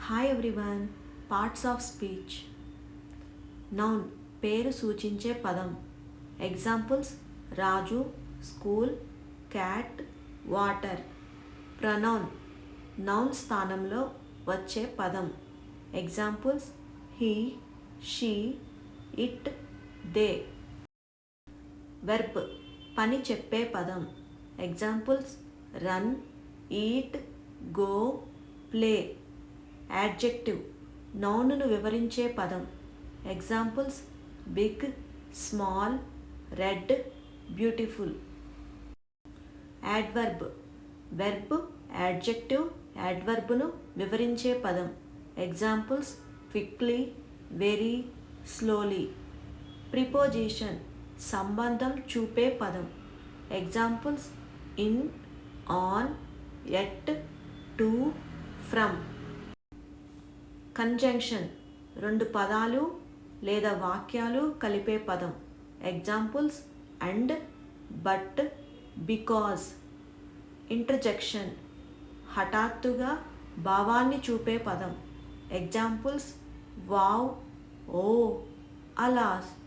Hi everyone. Parts of speech. Noun పేరు సూచించే పదం. Examples Raju, school, cat, water. Pronoun noun స్థానంలో వచ్చే పదం. Examples he, she, it, they. Verb పని చెప్పే పదం. Examples run, eat, go, play. Adjective నౌన్ను వివరించే పదం. Examples big, small, red, beautiful. Adverb verb, adjective, యాడ్వర్బ్ను వివరించే పదం. Examples quickly, very, slowly. Preposition సంబంధం చూపే పదం. Examples in, on, at, to, from. Conjunction రెండు పదాలు లేదా వాక్యాలు కలిపే పదం. Examples and, but, because. Interjection హఠాత్తుగా భావాన్ని చూపే పదం. ఎగ్జాంపుల్స్ వావ్, ఓ, అలాస్.